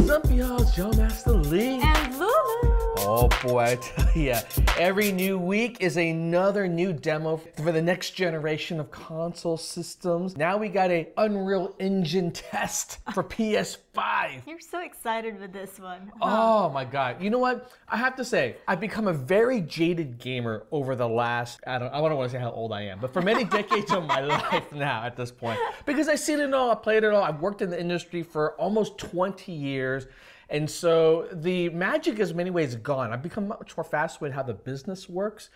What's up, y'all? It's Joe Master Lee. And Lulu. Oh boy, I tell ya, every new week is another new demo for the next generation of console systems. Now we got a Unreal Engine test for PS5. You're so excited with this one. Oh my God. You know what? I have to say, I've become a very jaded gamer over the last, I don't want to say how old I am, but for many decades of my life now at this point. Because I've seen it all, I've played it all, I've worked in the industry for almost 20 years. And so the magic is in many ways gone. I've become much more fascinated with how the business works.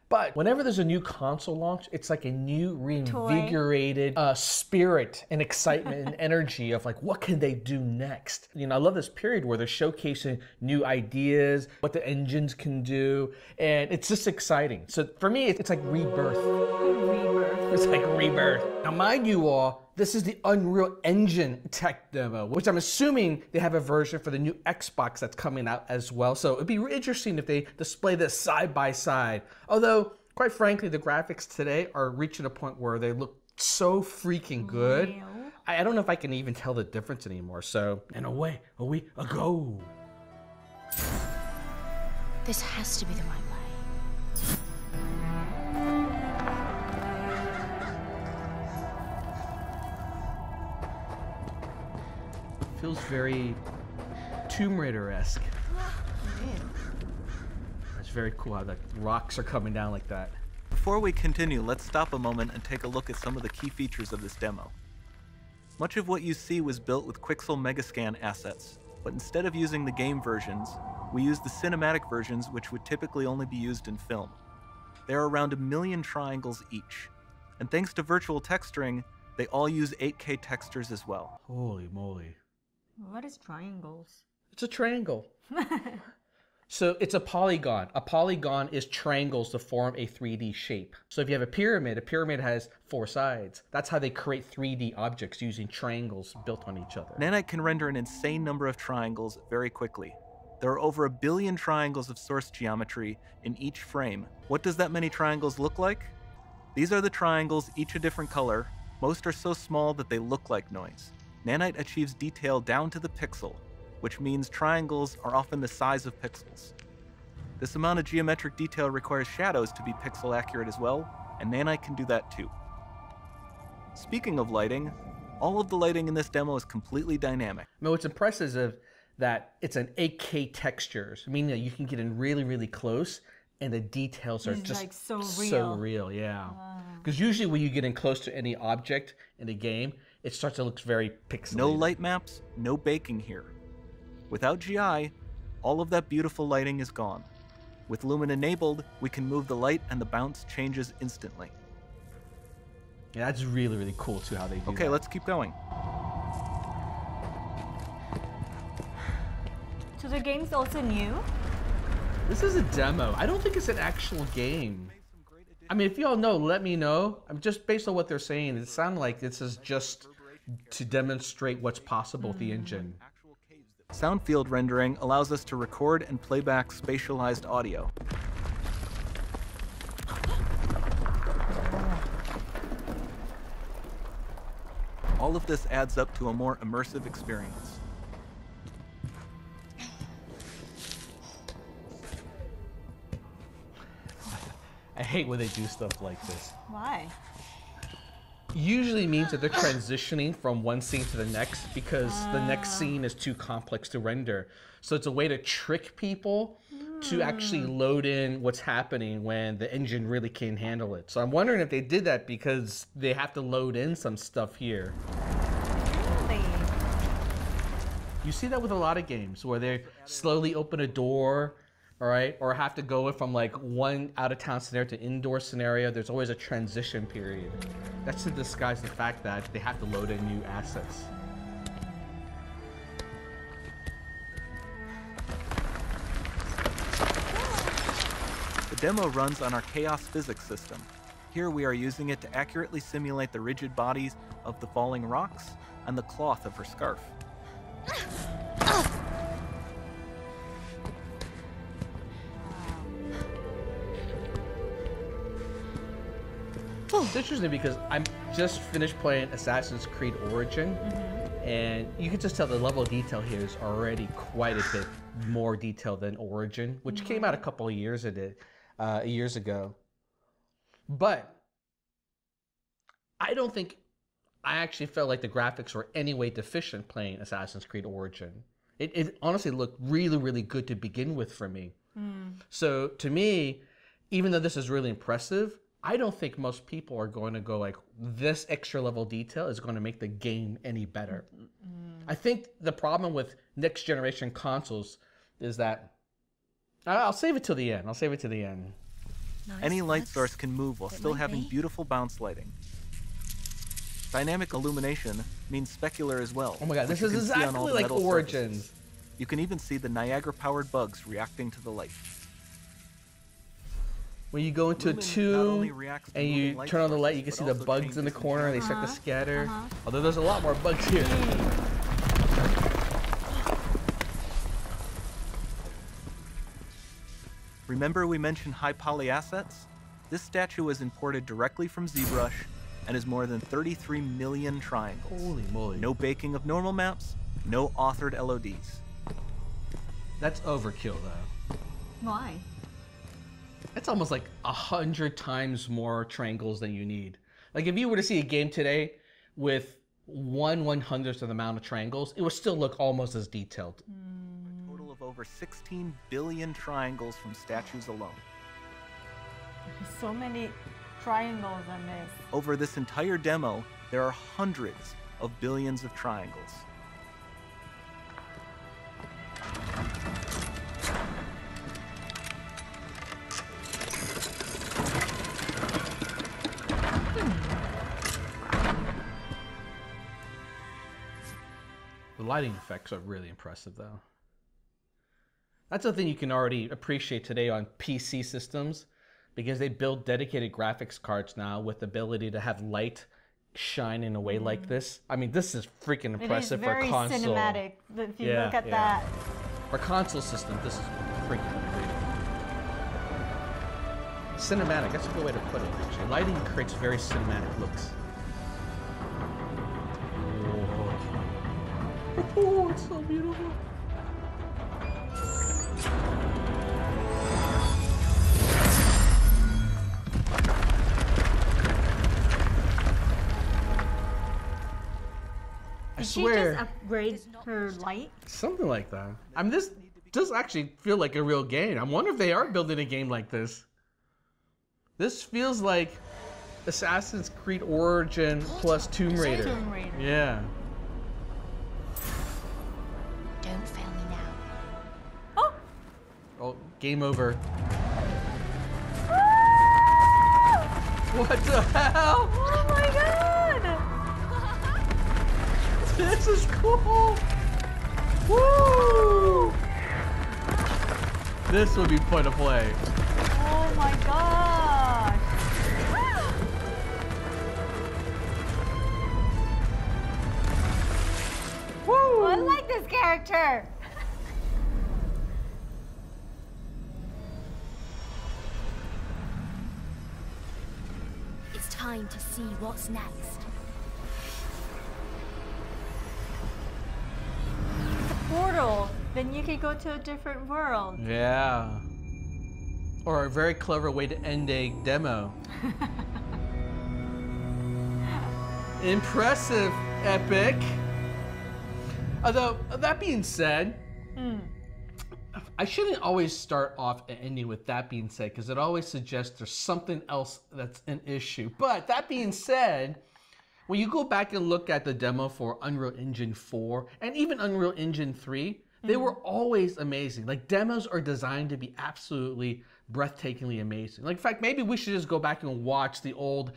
But whenever there's a new console launch, it's like a new reinvigorated spirit and excitement and energy of like, what can they do next? You know, I love this period where they're showcasing new ideas, what the engines can do, and it's just exciting. So for me, it's like rebirth. Rebirth. It's like rebirth. Now mind you all, this is the Unreal Engine tech demo, which I'm assuming they have a version for the new Xbox that's coming out as well. So it'd be interesting if they display this side by side. Although, quite frankly, the graphics today are reaching a point where they look so freaking good. Real? I don't know if I can even tell the difference anymore. So, and away we go. This has to be the right way. Feels very Tomb Raider-esque. It's very cool how the rocks are coming down like that. Before we continue, let's stop a moment and take a look at some of the key features of this demo. Much of what you see was built with Quixel Megascan assets, but instead of using the game versions, we used the cinematic versions, which would typically only be used in film. There are around 1 million triangles each, and thanks to virtual texturing, they all use 8K textures as well. Holy moly. What is triangles? It's a triangle. So it's a polygon. A polygon is triangles to form a 3D shape. So if you have a pyramid has 4 sides. That's how they create 3D objects using triangles built on each other. Nanite can render an insane number of triangles very quickly. There are over 1 billion triangles of source geometry in each frame. What does that many triangles look like? These are the triangles, each a different color. Most are so small that they look like noise. Nanite achieves detail down to the pixel, which means triangles are often the size of pixels. This amount of geometric detail requires shadows to be pixel accurate as well, and Nanite can do that too. Speaking of lighting, all of the lighting in this demo is completely dynamic. Now what's impressive is that it's an 8K textures, meaning that you can get in really, really close and the details are It's just like so so real, yeah. Because usually when you get in close to any object in a game, it starts to look very pixelated. No light maps, no baking here. Without GI, all of that beautiful lighting is gone. With Lumen enabled, we can move the light and the bounce changes instantly. Yeah, that's really, really cool too how they do that. Okay, let's keep going. So the game's also new? This is a demo. I don't think it's an actual game. I mean, if y'all know, let me know. I'm just based on what they're saying, it sounds like this is just to demonstrate what's possible with the engine. Sound field rendering allows us to record and play back spatialized audio. All of this adds up to a more immersive experience. I hate when they do stuff like this. Why? Usually means that they're transitioning from one scene to the next because the next scene is too complex to render. So it's a way to trick people to actually load in what's happening when the engine really can't handle it. So I'm wondering if they did that because they have to load in some stuff here. Really? You see that with a lot of games where they slowly open a door, all right, or have to go from like one out-of-town scenario to indoor scenario. There's always a transition period. That's to disguise the fact that they have to load in new assets. The demo runs on our chaos physics system. Here we are using it to accurately simulate the rigid bodies of the falling rocks and the cloth of her scarf. It's interesting because I'm just finished playing Assassin's Creed Origin, And you can just tell the level of detail here is already quite a bit more detailed than Origin, which came out a couple of years ago. But I don't think I actually felt like the graphics were any way deficient playing Assassin's Creed Origin. It honestly looked really, really good to begin with for me. So to me, even though this is really impressive, I don't think most people are going to go like, this extra level detail is going to make the game any better. I think the problem with next generation consoles is that, I'll save it till the end. Nice. Any light source can move while still having beautiful bounce lighting. Dynamic illumination means specular as well. Oh my god, this is exactly like Origins. You can even see the Niagara-powered bugs reacting to the light. When you go into a tomb and you turn on the light, you can see the bugs in the corner and they start to scatter. Although there's a lot more bugs here. Remember we mentioned high poly assets? This statue was imported directly from ZBrush and is more than 33 million triangles. Holy moly. No baking of normal maps, no authored LODs. That's overkill though. Why? That's almost like 100 times more triangles than you need. Like if you were to see a game today with 1/100th of the amount of triangles, it would still look almost as detailed. A total of over 16 billion triangles from statues alone. There's so many triangles on this. Over this entire demo, there are hundreds of billions of triangles. The lighting effects are really impressive though. That's the thing you can already appreciate today on PC systems, because they build dedicated graphics cards now with the ability to have light shine in a way like this. I mean, this is freaking impressive for a console. It is very cinematic. If you look at that. For a console system, this is freaking amazing. Cinematic, that's a good way to put it, actually. Lighting creates very cinematic looks. Oh, it's so beautiful. I Did swear. she just upgrade her light? Something like that. I mean, this does actually feel like a real game. I wonder if they are building a game like this. This feels like Assassin's Creed Origin plus Tomb Raider. Tomb Raider. Yeah. Don't fail me now. Oh! Oh, game over. Ah! What the hell? Oh my god! This is cool. Woo! This would be fun to play. Oh my gosh! Woo! I like this character. It's time to see what's next. It's a portal. Then you could go to a different world. Yeah. Or a very clever way to end a demo. Impressive, Epic. Although, that being said, I shouldn't always start off and ending with that being said, because it always suggests there's something else that's an issue. But that being said, when you go back and look at the demo for Unreal Engine 4 and even Unreal Engine 3, they were always amazing. Like, demos are designed to be absolutely breathtakingly amazing. Like, in fact, maybe we should just go back and watch the old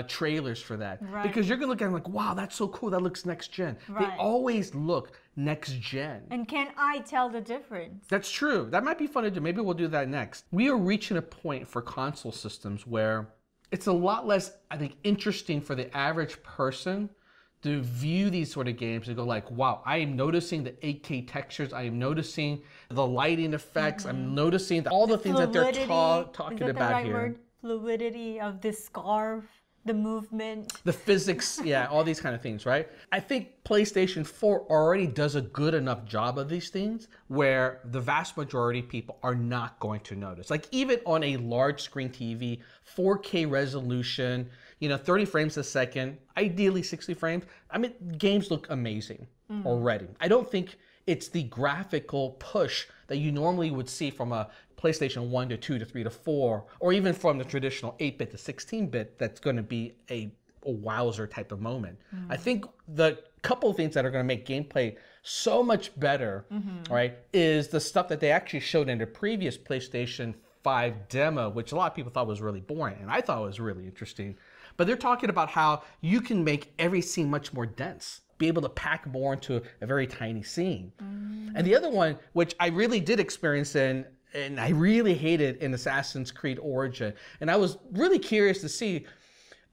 trailers for that. Right. Because you're gonna look at them like, wow, that's so cool, that looks next gen. They Right. always look next gen. And can I tell the difference? That's true. That might be fun to do. Maybe we'll do that next. We are reaching a point for console systems where it's a lot less, I think, interesting for the average person to view these sort of games and go like, wow, I am noticing the 8K textures. I am noticing the lighting effects. I'm noticing all the things that they're talking Is that about the right here. word? Fluidity of this scarf. The movement. The physics, yeah, all these kind of things, right? I think PlayStation 4 already does a good enough job of these things where the vast majority of people are not going to notice. Like even on a large screen TV, 4K resolution, 30 frames a second, ideally 60 frames. I mean, games look amazing already. I don't think it's the graphical push that you normally would see from a PlayStation 1 to 2 to 3 to 4, or even from the traditional 8-bit to 16-bit, that's going to be a wowzer type of moment. I think the couple of things that are going to make gameplay so much better, right, is the stuff that they actually showed in the previous PlayStation 5 demo, which a lot of people thought was really boring, and I thought was really interesting. But they're talking about how you can make every scene much more dense, be able to pack more into a very tiny scene. And the other one, which I really did experience and I really hated in Assassin's Creed Origin, and I was really curious to see,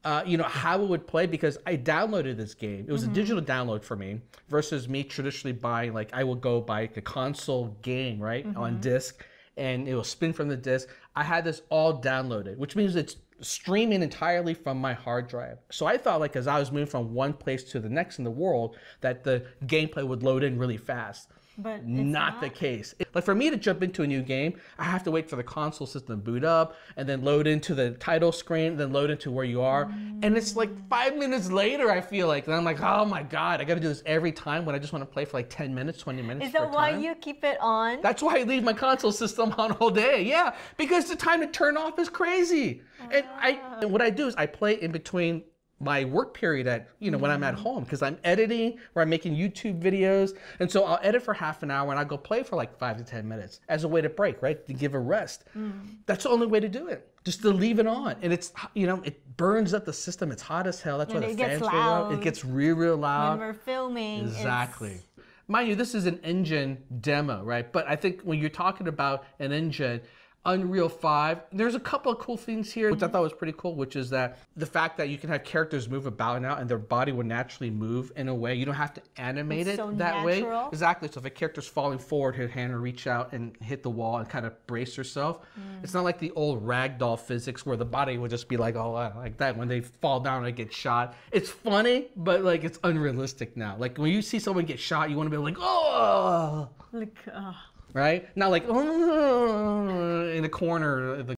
how it would play because I downloaded this game. It was a digital download for me versus me traditionally buying, like I would go buy a console game, right, on disc, and it will spin from the disc. I had this all downloaded, which means it's streaming entirely from my hard drive. So I thought like as I was moving from one place to the next in the world that the gameplay would load in really fast. But it's not the case. Like for me to jump into a new game, I have to wait for the console system to boot up and then load into the title screen, then load into where you are. And it's like 5 minutes later, I feel like, and I'm like, oh my God, I gotta do this every time when I just wanna play for like 10 minutes, 20 minutes. Is that why you keep it on? That's why I leave my console system on all day. Yeah, because the time to turn off is crazy. And what I do is I play in between my work period at, when I'm at home, because I'm editing or I'm making YouTube videos. And so I'll edit for half an hour and I'll go play for like 5 to 10 minutes as a way to break, right? To give a rest. That's the only way to do it. Just to leave it on. And it's, it burns up the system. It's hot as hell. That's why the fans go out. It gets real loud. When we're filming. Exactly. Mind you, this is an engine demo, right? But I think when you're talking about an engine, Unreal 5, there's a couple of cool things here, which I thought was pretty cool, which is that the fact that you can have characters move about now and their body will naturally move in a way. You don't have to animate it that way. Exactly. So if a character's falling forward, her hand will reach out and hit the wall and kind of brace herself. It's not like the old ragdoll physics where the body would just be like, oh, like that when they fall down and get shot. It's funny, but like it's unrealistic now. Like when you see someone get shot, you want to be like, oh. Like, Right? Not like, oh, in the corner of the